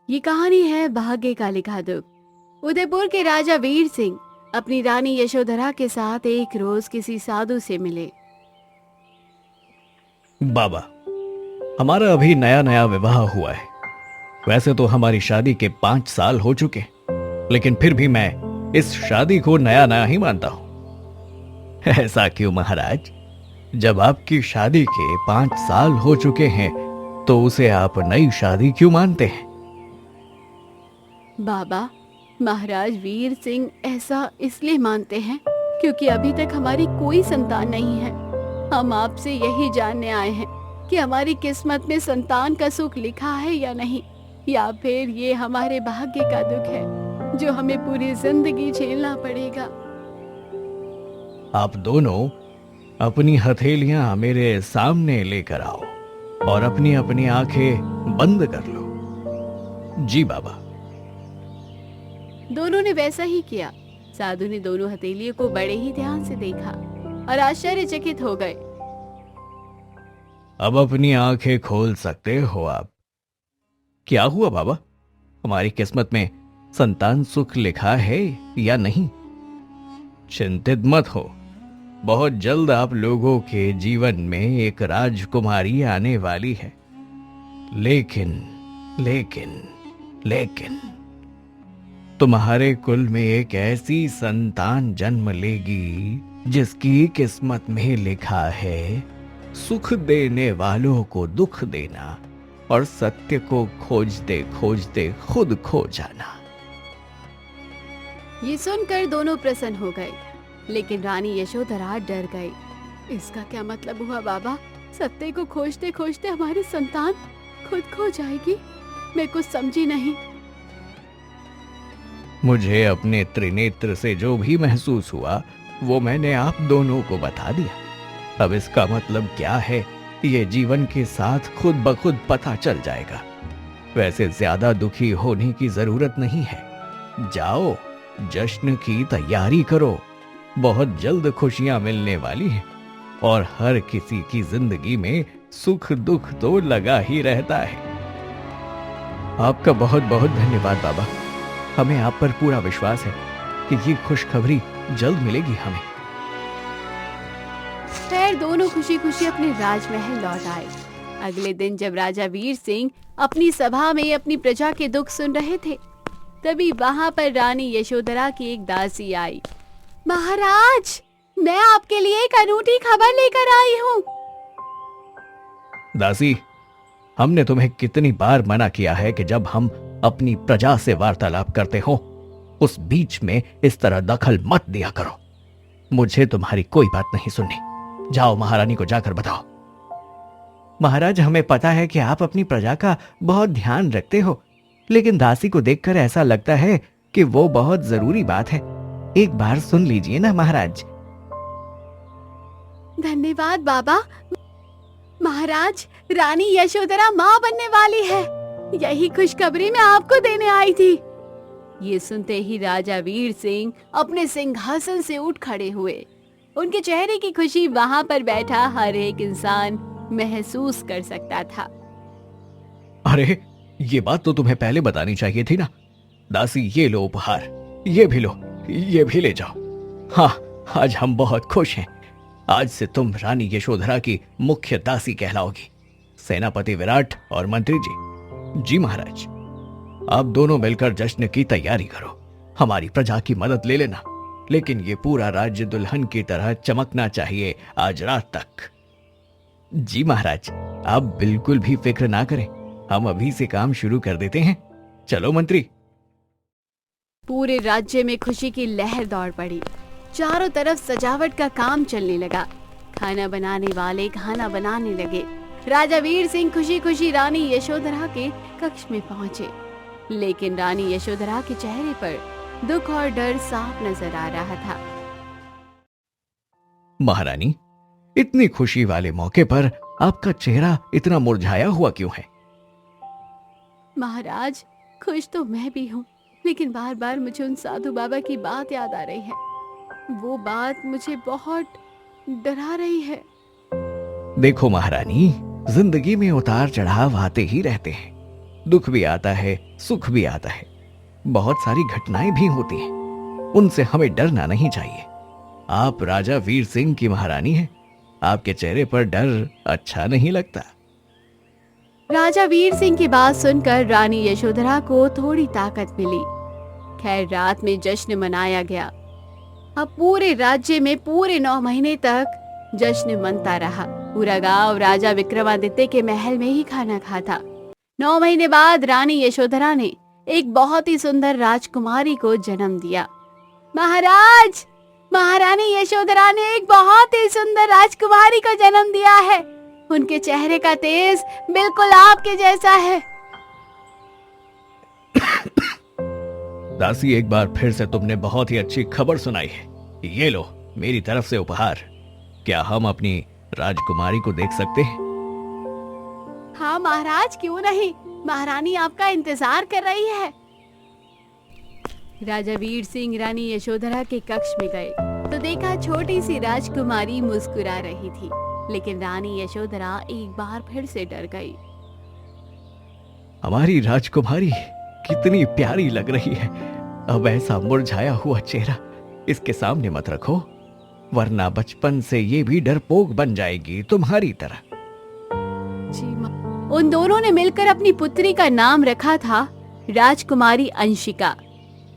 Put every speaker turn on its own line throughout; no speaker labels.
ये कहानी है भाग्य का लिखा दुख। उदयपुर के राजा वीर सिंह अपनी रानी यशोधरा के साथ एक रोज किसी साधु से मिले।
बाबा, हमारा अभी नया नया विवाह हुआ है। वैसे तो हमारी शादी के 5 साल हो चुके, लेकिन फिर भी मैं इस शादी को नया नया ही मानता हूं। ऐसा क्यों महाराज? जब आपकी शादी के 5 साल हो चुके हैं तो उसे आप नई शादी क्यों मानते हैं?
बाबा, महाराज वीर सिंह ऐसा इसलिए मानते हैं क्योंकि अभी तक हमारी कोई संतान नहीं है। हम आपसे यही जानने आए हैं कि हमारी किस्मत में संतान का सुख लिखा है या नहीं, या फिर ये हमारे भाग्य का दुख है जो हमें पूरी जिंदगी झेलना पड़ेगा।
आप दोनों अपनी हथेलियां मेरे सामने लेकर आओ और अपनी अपनी आंखें बंद कर लो। जी बाबा।
दोनों ने वैसा ही किया। साधु ने दोनों हथेलियों को बड़े ही ध्यान से देखा और आश्चर्यचकित हो गए।
अब अपनी आंखें खोल सकते हो आप। क्या हुआ बाबा? हमारी किस्मत में संतान सुख लिखा है या नहीं? चिंतित मत हो, बहुत जल्द आप लोगों के जीवन में एक राजकुमारी आने वाली है। लेकिन लेकिन लेकिन तुम्हारे कुल में एक ऐसी संतान जन्म लेगी जिसकी किस्मत में लिखा है सुख देने वालों को दुख देना और सत्य को खोजते खोजते खुद खो जाना।
ये सुनकर दोनों प्रसन्न हो गए, लेकिन रानी यशोधरा डर गई। इसका क्या मतलब हुआ बाबा? सत्य को खोजते खोजते हमारी संतान खुद खो जाएगी? मैं कुछ समझी नहीं।
मुझे अपने त्रिनेत्र से जो भी महसूस हुआ वो मैंने आप दोनों को बता दिया। अब इसका मतलब क्या है ये जीवन के साथ खुद ब खुद पता चल जाएगा। वैसे ज्यादा दुखी होने की जरूरत नहीं है। जाओ, जश्न की तैयारी करो। बहुत जल्द खुशियां मिलने वाली हैं और हर किसी की जिंदगी में सुख दुख तो लगा ही रहता है। आपका बहुत बहुत धन्यवाद बाबा। हमें आप पर पूरा विश्वास है कि ये खुशखबरी जल्द मिलेगी हमें।
खैर, दोनों खुशी खुशी अपने राजमहल लौट आए। अगले दिन जब राजा वीर सिंह अपनी सभा में अपनी प्रजा के दुख सुन रहे थे, तभी वहां पर रानी यशोधरा की एक दासी आई। महाराज, मैं आपके लिए एक अनूठी खबर लेकर आई हूँ।
दासी, हमने तुम्हें कितनी बार मना किया है कि जब हम अपनी प्रजा से वार्तालाप करते हो उस बीच में इस तरह दखल मत दिया करो। मुझे तुम्हारी कोई बात नहीं सुननी। जाओ, महारानी को जाकर बताओ। महाराज, हमें पता है कि आप अपनी प्रजा का बहुत ध्यान रखते हो, लेकिन दासी को देखकर ऐसा लगता है कि वो बहुत जरूरी बात है। एक बार सुन लीजिए ना महाराज।
धन्यवाद बाबा। महाराज, रानी यशोधरा माँ बनने वाली है। यही खुशखबरी मैं आपको देने आई थी। ये सुनते ही राजा वीर सिंह अपने सिंहासन से उठ खड़े हुए। उनके चेहरे की खुशी वहां पर बैठा हर एक इंसान महसूस कर सकता था।
अरे, ये बात तो तुम्हें पहले बतानी चाहिए थी ना। दासी, ये लो उपहार, ये भी लो, ये भी ले जाओ। हाँ, आज हम बहुत खुश हैं। आज से तुम रानी यशोधरा की मुख्य दासी कहलाओगी। सेनापति विराट और मंत्री जी। जी महाराज। आप दोनों मिलकर जश्न की तैयारी करो। हमारी प्रजा की मदद ले लेना, लेकिन ये पूरा राज्य दुल्हन की तरह चमकना चाहिए आज रात तक। जी महाराज, आप बिल्कुल भी फिक्र ना करें। हम अभी से काम शुरू कर देते हैं। चलो मंत्री।
पूरे राज्य में खुशी की लहर दौड़ पड़ी। चारों तरफ सजावट का काम चलने लगा। खाना बनाने वाले खाना बनाने लगे। राजा वीर सिंह खुशी खुशी रानी यशोधरा के कक्ष में पहुंचे, लेकिन रानी यशोधरा के चेहरे पर दुख और डर साफ नजर आ रहा था।
महारानी, इतनी खुशी वाले मौके पर आपका चेहरा इतना मुरझाया हुआ क्यों है?
महाराज, खुश तो मैं भी हूँ, लेकिन बार बार मुझे उन साधु बाबा की बात याद आ रही है। वो बात मुझे बहुत डरा रही है।
देखो महारानी, जिंदगी में उतार चढ़ाव आते ही रहते हैं। दुख भी आता है, सुख भी आता है, बहुत सारी घटनाएं भी होती हैं, उनसे हमें डरना नहीं चाहिए। आप राजा वीर सिंह की महारानी हैं, आपके चेहरे पर डर अच्छा नहीं लगता।
राजा वीर सिंह की बात सुनकर रानी यशोधरा को थोड़ी ताकत मिली। खैर, रात में जश्न मनाया गया। अब पूरे राज्य में पूरे 9 महीने तक जश्न मनता रहा। पूरा गांव राजा विक्रमादित्य के महल में ही खाना खाता। 9 महीने बाद रानी यशोधरा ने एक बहुत ही सुंदर राजकुमारी को जन्म दिया। महाराज, महारानी यशोधरा ने एक बहुत ही सुंदर राजकुमारी को जन्म दिया है। उनके चेहरे का तेज बिल्कुल आपके जैसा है।
दासी, एक बार फिर से तुमने बहुत ही अच्छी खबर सुनाई है। ये लो मेरी तरफ से उपहार। क्या हम अपनी राजकुमारी को देख सकते हैं?
हाँ महाराज, क्यों नहीं, महारानी आपका इंतजार कर रही है। राजा वीर सिंह रानी यशोधरा के कक्ष में गए तो देखा छोटी सी राजकुमारी मुस्कुरा रही थी, लेकिन रानी यशोधरा एक बार फिर से डर गई।
हमारी राजकुमारी कितनी प्यारी लग रही है। अब ऐसा मुरझाया हुआ चेहरा इसके सामने मत रखो, वरना बचपन से ये भी डरपोक बन जाएगी तुम्हारी तरह।
जी मां। उन दोनों ने मिलकर अपनी पुत्री का नाम रखा था राजकुमारी अंशिका।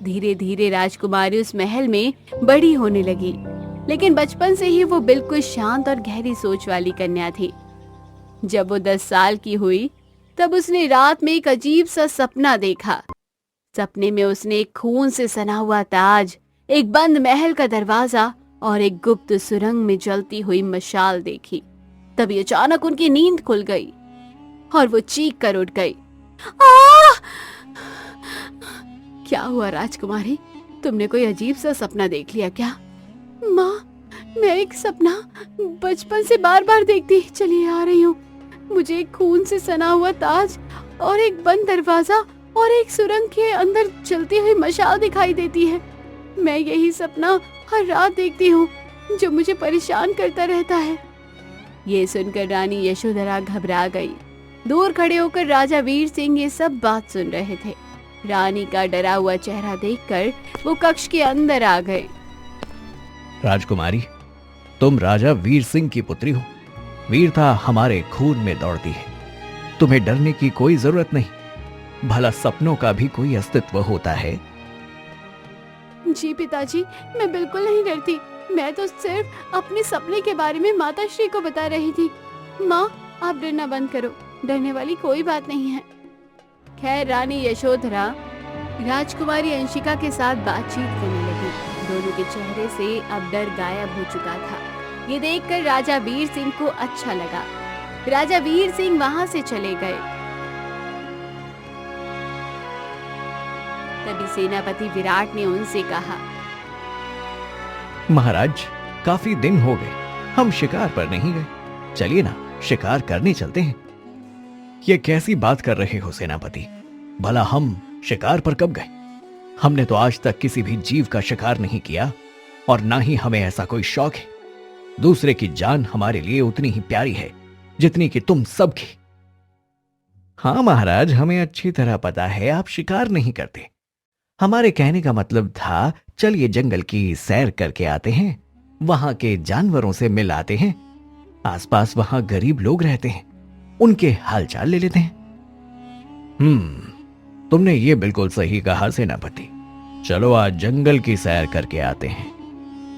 धीरे धीरे राजकुमारी उस महल में बड़ी होने लगी, लेकिन बचपन से ही वो बिल्कुल शांत और गहरी सोच वाली कन्या थी। जब वो 10 साल की हुई तब उसने रात में एक अजीब सा सपना देखा। सपने में उसने एक खून से सना हुआ ताज, एक बंद महल का दरवाजा और एक गुप्त सुरंग में जलती हुई मशाल देखी। तभी अचानक उनकी नींद खुल गई और वो चीख कर उठ गई। क्या हुआ राजकुमारी, तुमने कोई अजीब सा सपना देख लिया क्या? माँ, मैं एक सपना बचपन से बार बार देखती चली आ रही हूँ। मुझे एक खून से सना हुआ ताज और एक बंद दरवाजा और एक सुरंग के अंदर चलती हुई मशाल दिखाई देती है। मैं यही सपना हर रात देखती हूँ, जो मुझे परेशान करता रहता है। ये सुनकर रानी यशोधरा घबरा गई। दूर खड़े होकर राजा वीर सिंह ये सब बात सुन रहे थे। रानी का डरा हुआ चेहरा देखकर वो कक्ष के अंदर आ गए।
राजकुमारी, तुम राजा वीर सिंह की पुत्री हो। वीरता हमारे खून में दौड़ती है, तुम्हें डरने की कोई जरूरत नहीं। भला सपनों का भी कोई अस्तित्व होता है?
जी पिताजी, मैं बिल्कुल नहीं डरती। मैं तो सिर्फ अपने सपने के बारे में माता श्री को बता रही थी। माँ, आप डरना बंद करो, डरने वाली कोई बात नहीं है। खैर, रानी यशोधरा राजकुमारी अंशिका के साथ बातचीत करने लगी। दोनों के चेहरे से अब डर गायब हो चुका था। ये देखकर राजा वीर सिंह को अच्छा लगा। राजा वीर सिंह वहां से चले गए। तभी सेनापति विराट ने उनसे कहा,
महाराज, काफी दिन हो गए हम शिकार पर नहीं गए। चलिए ना, शिकार करने चलते हैं। ये कैसी बात कर रहे हो सेनापति? भला हम शिकार पर कब गए? हमने तो आज तक किसी भी जीव का शिकार नहीं किया और ना ही हमें ऐसा कोई शौक है। दूसरे की जान हमारे लिए उतनी ही प्यारी है जितनी कि तुम सबकी। हाँ महाराज, हमें अच्छी तरह पता है आप शिकार नहीं करते। हमारे कहने का मतलब था, चलिए जंगल की सैर करके आते हैं, वहां के जानवरों से मिल आते हैं। आसपास वहां गरीब लोग रहते हैं, उनके हालचाल ले लेते हैं। तुमने ये बिल्कुल सही कहा सेनापति। चलो आज जंगल की सैर करके आते हैं।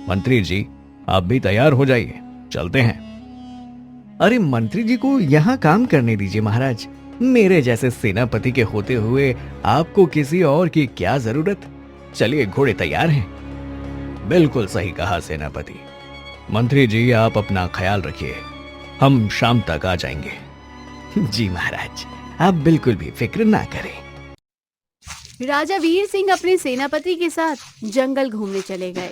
मंत्री जी, आप भी तैयार हो जाइए, चलते हैं। अरे मंत्री जी को यहाँ काम करने दीजिए महाराज। मेरे जैसे सेनापति के होते हुए आपको किसी और की क्या जरूरत। चलिए, घोड़े तैयार हैं। बिल्कुल सही कहा सेनापति। मंत्री जी, आप अपना ख्याल रखिए, हम शाम तक आ जाएंगे। जी महाराज, आप बिल्कुल भी फिक्र ना करें।
राजा वीर सिंह अपने सेनापति के साथ जंगल घूमने चले गए,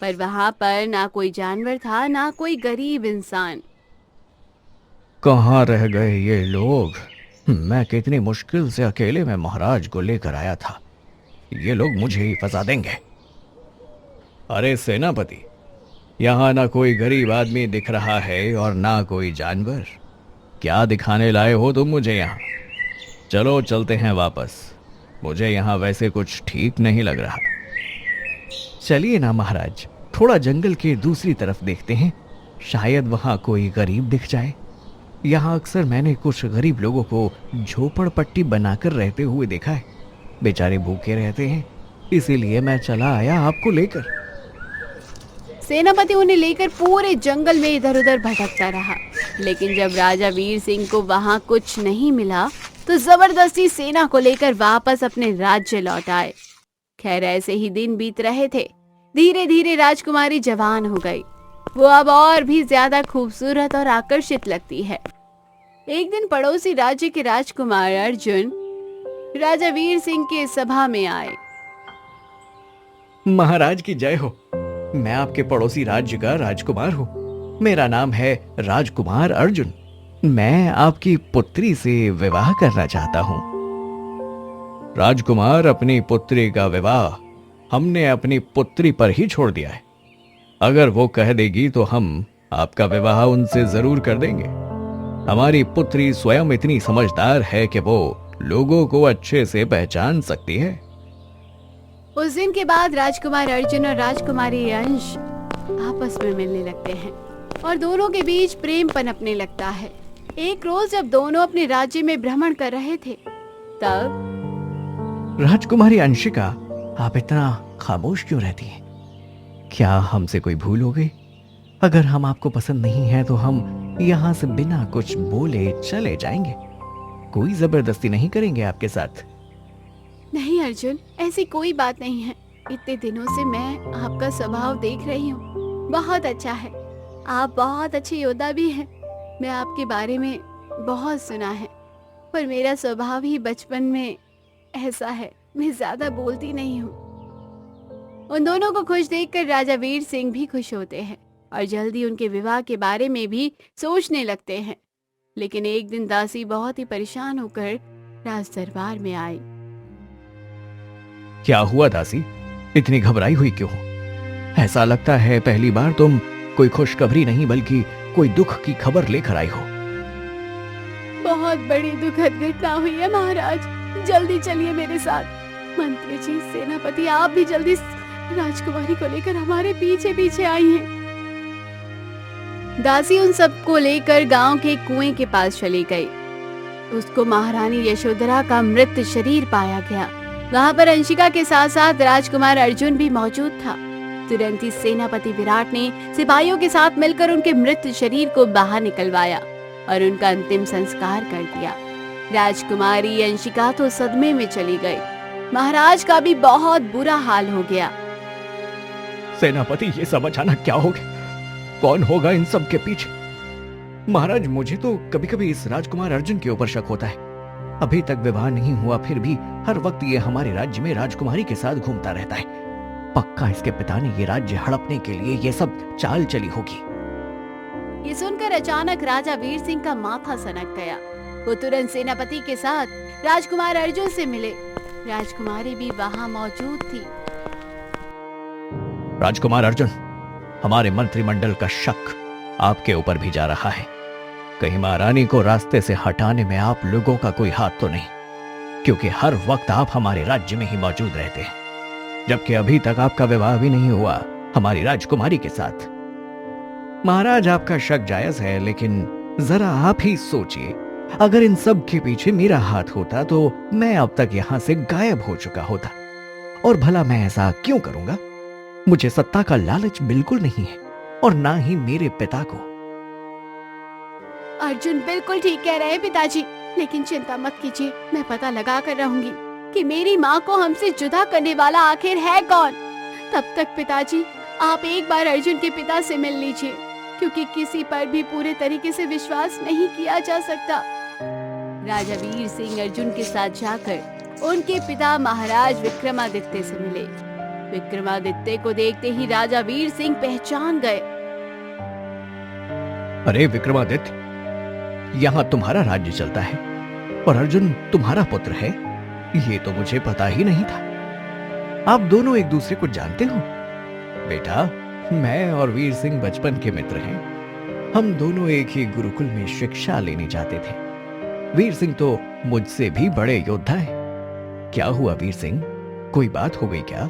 पर वहां पर ना कोई जानवर था, ना कोई गरीब इंसान।
कहाँ रह गए ये लोग? मैं कितनी मुश्किल से अकेले में महाराज को लेकर आया था। ये लोग मुझे ही फंसा देंगे। अरे सेनापति, यहाँ ना कोई गरीब आदमी दिख रहा है और ना कोई जानवर। क्या दिखाने लाए हो तुम मुझे यहाँ? चलो चलते हैं वापस, मुझे यहाँ वैसे कुछ ठीक नहीं लग रहा। चलिए ना महाराज, थोड़ा जंगल के दूसरी तरफ देखते हैं, शायद वहां कोई गरीब दिख जाए। यहाँ अक्सर मैंने कुछ गरीब लोगों को झोपड़पट्टी बनाकर रहते हुए देखा है। बेचारे भूखे रहते हैं, इसीलिए मैं चला आया आपको लेकर।
सेनापति उन्हें लेकर पूरे जंगल में इधर उधर भटकता रहा, लेकिन जब राजा वीर सिंह को वहां कुछ नहीं मिला तो जबरदस्ती सेना को लेकर वापस अपने राज्य लौट आए। खैर ऐसे ही दिन बीत रहे थे। धीरे धीरे राजकुमारी जवान हो गई। वो अब और भी ज्यादा खूबसूरत और आकर्षित लगती है। एक दिन पड़ोसी राज्य के राजकुमार अर्जुन राजा वीर सिंह के सभा में आए।
महाराज की जय हो। मैं आपके पड़ोसी राज्य का राजकुमार हूँ। मेरा नाम है राजकुमार अर्जुन। मैं आपकी पुत्री से विवाह करना चाहता हूँ। राजकुमार, अपनी पुत्री का विवाह हमने अपनी पुत्री पर ही छोड़ दिया है। अगर वो कह देगी तो हम आपका विवाह उनसे जरूर कर देंगे। हमारी पुत्री स्वयं इतनी समझदार है कि वो लोगों को अच्छे से पहचान सकती है।
उस दिन के बाद राजकुमार अर्जुन और राजकुमारी अंश आपस में मिलने लगते हैं और दोनों के बीच प्रेम पनपने लगता है। एक रोज जब दोनों अपने राज्य में भ्रमण कर रहे थे तब
राजकुमारी अंशिका, आप इतना खामोश क्यों रहती हैं? क्या हमसे कोई भूल हो गई? अगर हम आपको पसंद नहीं है तो हम यहाँ से बिना कुछ बोले चले जाएंगे। कोई जबरदस्ती नहीं करेंगे आपके साथ।
नहीं अर्जुन, ऐसी कोई बात नहीं है। इतने दिनों से मैं आपका स्वभाव देख रही हूँ, बहुत अच्छा है। आप बहुत अच्छे योद्धा भी हैं। मैं आपके बारे में बहुत सुना है, पर मेरा स्वभाव ही बचपन में ऐसा है, मैं ज्यादा बोलती नहीं हूँ। उन दोनों को खुश देखकर राजा वीर सिंह भी खुश होते हैं और जल्दी उनके विवाह के बारे में भी सोचने लगते हैं। लेकिन एक दिन दासी बहुत ही परेशान होकर राज दरबार में आई।
क्या हुआ दासी? इतनी घबराई हुई क्यों? ऐसा लगता है पहली बार तुम कोई खुशखबरी नहीं बल्कि कोई दुख की खबर लेकर आई हो।
बहुत बड़ी दुखद घटना हुई है महाराज, जल्दी चलिए मेरे साथ। मंत्री जी, सेनापति, आप भी जल्दी राजकुमारी को लेकर हमारे पीछे पीछे आई हैं। दासी उन सबको लेकर गांव के कुएं के पास चली गई। उसको महारानी यशोधरा का मृत शरीर पाया गया। वहां पर अंशिका के साथ साथ राजकुमार अर्जुन भी मौजूद था। तुरंत ही सेनापति विराट ने सिपाहियों के साथ मिलकर उनके मृत शरीर को बाहर निकलवाया और उनका अंतिम संस्कार कर दिया। राजकुमारी अंशिका तो सदमे में चली गई। महाराज का भी बहुत बुरा हाल हो गया।
सेनापति, ये सब अचानक क्या हो गया? कौन होगा इन सब के पीछे? महाराज, मुझे तो कभी कभी इस राजकुमार अर्जुन के ऊपर शक होता है। अभी तक विवाह नहीं हुआ, फिर भी हर वक्त ये हमारे राज्य में राजकुमारी के साथ घूमता रहता है। पक्का इसके पिता ने ये राज्य हड़पने के लिए ये सब चाल चली होगी।
ये सुनकर अचानक राजा वीर सिंह का माथा सनक गया। वो तुरंत सेनापति के साथ राजकुमार अर्जुन से मिले। राजकुमारी भी वहां मौजूद थी।
राजकुमार अर्जुन, हमारे मंत्रिमंडल का शक आपके ऊपर भी जा रहा है। कहीं महारानी को रास्ते से हटाने में आप लोगों का कोई हाथ तो नहीं? क्योंकि हर वक्त आप हमारे राज्य में ही मौजूद रहते हैं, जबकि अभी तक आपका विवाह भी नहीं हुआ हमारी राजकुमारी के साथ। महाराज, आपका शक जायज है, लेकिन जरा आप ही सोचिए, अगर इन सब के पीछे मेरा हाथ होता तो मैं अब तक यहां से गायब हो चुका होता। और भला मैं ऐसा क्यों करूंगा? मुझे सत्ता का लालच बिल्कुल नहीं है, और ना ही मेरे पिता को।
अर्जुन बिल्कुल ठीक कह रहे हैं पिताजी, लेकिन चिंता मत कीजिए, मैं पता लगा कर रहूंगी कि मेरी माँ को हमसे जुदा करने वाला आखिर है कौन। तब तक पिताजी, आप एक बार अर्जुन के पिता से मिल लीजिए, क्योंकि किसी पर भी पूरे तरीके से विश्वास नहीं किया जा सकता। राजा वीर सिंह अर्जुन के साथ जाकर उनके पिता महाराज विक्रमादित्य से मिले। विक्रमादित्य को देखते ही राजा वीर सिंह पहचान गए।
अरे विक्रमादित्य, यहाँ तुम्हारा राज्य चलता है और अर्जुन तुम्हारा पुत्र है, ये तो मुझे पता ही नहीं था। आप दोनों एक दूसरे को जानते हो? बेटा, मैं और वीर सिंह बचपन के मित्र हैं। हम दोनों एक ही गुरुकुल में शिक्षा लेने जाते थे। वीर सिंह तो मुझसे भी बड़े योद्धा है। क्या हुआ वीर सिंह, कोई बात हो गई क्या?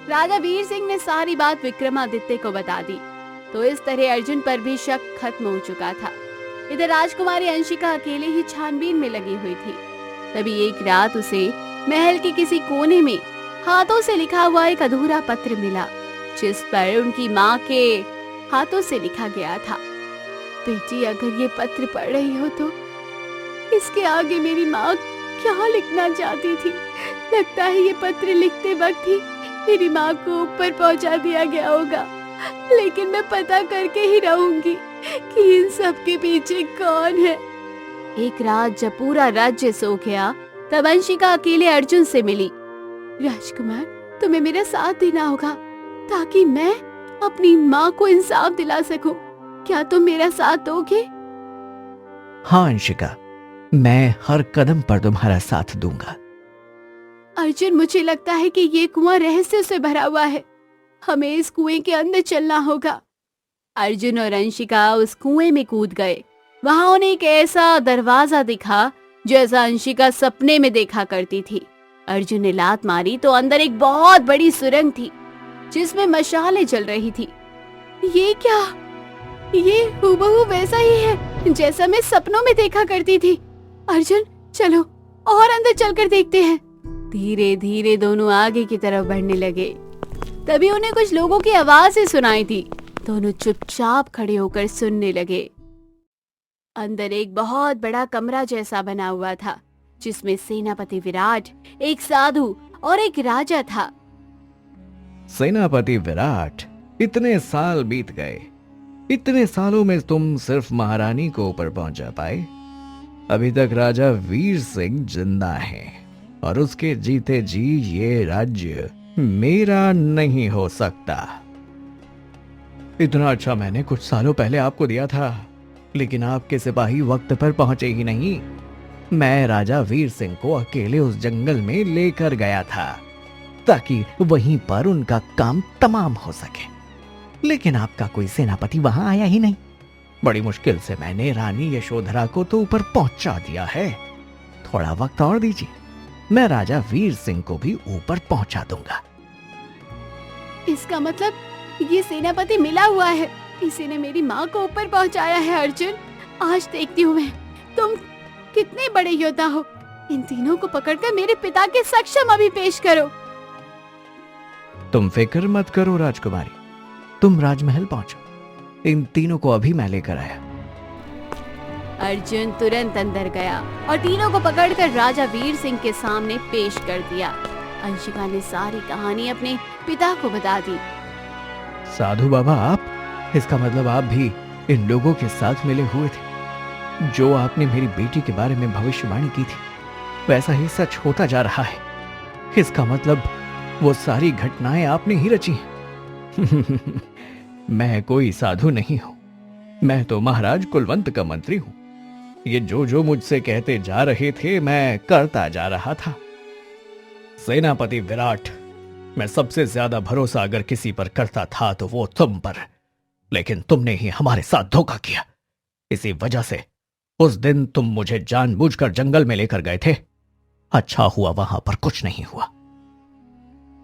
राजा वीर सिंह ने सारी बात विक्रमादित्य को बता दी। तो इस तरह अर्जुन पर भी शक खत्म हो चुका था। इधर राजकुमारी अंशिका अकेले ही छानबीन में लगी हुई थी। तभी एक रात उसे महल के किसी कोने में हाथों से लिखा हुआ एक अधूरा पत्र मिला, जिस पर उनकी माँ के हाथों से लिखा गया था, बेटी अगर ये पत्र पढ़ रही हो तो इसके आगे मेरी माँ क्या लिखना चाहती थी। लगता है ये पत्र लिखते वक्त ही मेरी माँ को ऊपर पहुंचा दिया गया होगा, लेकिन मैं पता करके ही रहूंगी कि इन सब के पीछे कौन है। एक रात जब पूरा राज्य सो गया, तब अंशिका अकेले अर्जुन से मिली। राजकुमार, तुम्हें मेरा साथ देना होगा ताकि मैं अपनी माँ को इंसाफ दिला सकूं। क्या तुम मेरा साथ दोगे?
हाँ अंशिका, मैं हर कदम पर तुम्हारा साथ दूंगा।
अर्जुन, मुझे लगता है कि ये कुआं रहस्य से भरा हुआ है। हमें इस कुएं के अंदर चलना होगा। अर्जुन और अंशिका उस कुएं में कूद गए। वहां उन्हें एक ऐसा दरवाजा दिखा जैसा अंशिका सपने में देखा करती थी। अर्जुन ने लात मारी तो अंदर एक बहुत बड़ी सुरंग थी जिसमें मशालें जल रही थी। ये क्या? ये हूबहू वैसा ही है जैसा मैं सपनों में देखा करती थी। अर्जुन, चलो और अंदर चलकर देखते हैं। धीरे धीरे दोनों आगे की तरफ बढ़ने लगे। तभी उन्हें कुछ लोगों की आवाजें सुनाई थी। दोनों चुपचाप खड़े होकर सुनने लगे। अंदर एक बहुत बड़ा कमरा जैसा बना हुआ था जिसमें सेनापति विराट, एक साधु और एक राजा था।
सेनापति विराट, इतने साल बीत गए, इतने सालों में तुम सिर्फ महारानी को ऊपर पहुंचा पाए। अभी तक राजा वीर सिंह जिंदा है और उसके जीते जी ये राज्य मेरा नहीं हो सकता। इतना अच्छा मैंने कुछ सालों पहले आपको दिया था, लेकिन आपके सिपाही वक्त पर पहुंचे ही नहीं। मैं राजा वीर सिंह को अकेले उस जंगल में लेकर गया था ताकि वहीं पर उनका काम तमाम हो सके, लेकिन आपका कोई सेनापति वहां आया ही नहीं। बड़ी मुश्किल से मैंने रानी यशोधरा को तो ऊपर पहुंचा दिया है। थोड़ा वक्त और दीजिए, मैं राजा वीर सिंह को भी ऊपर पहुंचा दूंगा।
इसका मतलब ये सेनापति मिला हुआ है। इसी ने मेरी माँ को ऊपर पहुंचाया है। अर्जुन, आज देखती हूँ मैं तुम कितने बड़े योद्धा हो। इन तीनों को पकड़कर मेरे पिता के सक्षम अभी पेश करो।
तुम फिक्र मत करो राजकुमारी, तुम राजमहल पहुंचो, इन तीनों को अभी मैं लेकर आया।
अर्जुन तुरंत अंदर गया और तीनों को पकड़कर राजा वीर सिंह के सामने पेश कर दिया। अंशिका ने सारी कहानी अपने पिता को बता दी।
साधु बाबा, आप, इसका मतलब आप भी इन लोगों के साथ मिले हुए थे। जो आपने मेरी बेटी के बारे में भविष्यवाणी की थी वैसा ही सच होता जा रहा है। इसका मतलब वो सारी घटनाएं आपने ही रची हैं। मैं कोई साधु नहीं हूं, मैं तो महाराज कुलवंत का मंत्री हूं। ये जो मुझसे कहते जा रहे थे मैं करता जा रहा था। सेनापति विराट, मैं सबसे ज्यादा भरोसा अगर किसी पर करता था तो वो तुम पर, लेकिन तुमने ही हमारे साथ धोखा किया। इसी वजह से उस दिन तुम मुझे जानबूझकर जंगल में लेकर गए थे। अच्छा हुआ वहां पर कुछ नहीं हुआ।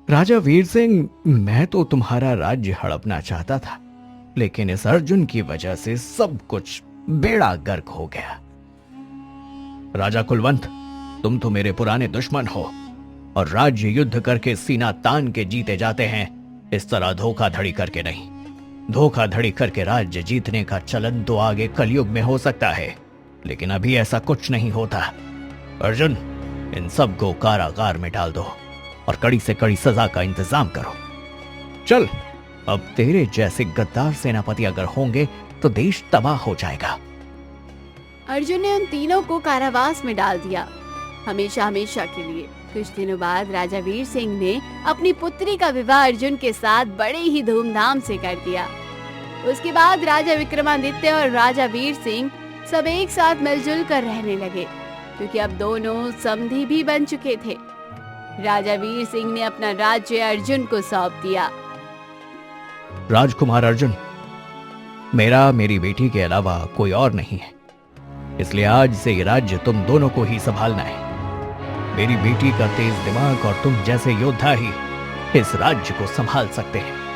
राजा वीर सिंह, मैं तो तुम्हारा राज्य हड़पना चाहता था, लेकिन इस अर्जुन की वजह से सब कुछ बेड़ा गर्क हो गया। राजा कुलवंत, तुम तो मेरे पुराने दुश्मन हो और राज्य युद्ध करके सीना तान के जीते जाते हैं, इस तरह धोखाधड़ी करके नहीं। धोखाधड़ी करके राज्य जीतने का चलन तो आगे कलयुग में हो सकता है, लेकिन अभी ऐसा कुछ नहीं होता। अर्जुन, इन सब को कारागार में डाल दो और कड़ी से कड़ी सजा का इंतजाम करो। चल, अब तेरे जैसे गद्दार सेनापति अगर होंगे तो देश तबाह हो जाएगा।
अर्जुन ने उन तीनों को कारावास में डाल दिया, हमेशा हमेशा के लिए। कुछ दिनों बाद राजा वीर सिंह ने अपनी पुत्री का विवाह अर्जुन के साथ बड़े ही धूमधाम से कर दिया। उसके बाद राजा विक्रमादित्य और राजा वीर सिंह सब एक साथ मिलजुल कर रहने लगे, क्योंकि अब दोनों समधी भी बन चुके थे। राजा वीर सिंह ने अपना राज्य अर्जुन को सौंप दिया।
राजकुमार अर्जुन, मेरा मेरी बेटी के अलावा कोई और नहीं है। इसलिए आज से ये राज्य तुम दोनों को ही संभालना है। मेरी बेटी का तेज दिमाग और तुम जैसे योद्धा ही इस राज्य को संभाल सकते हैं।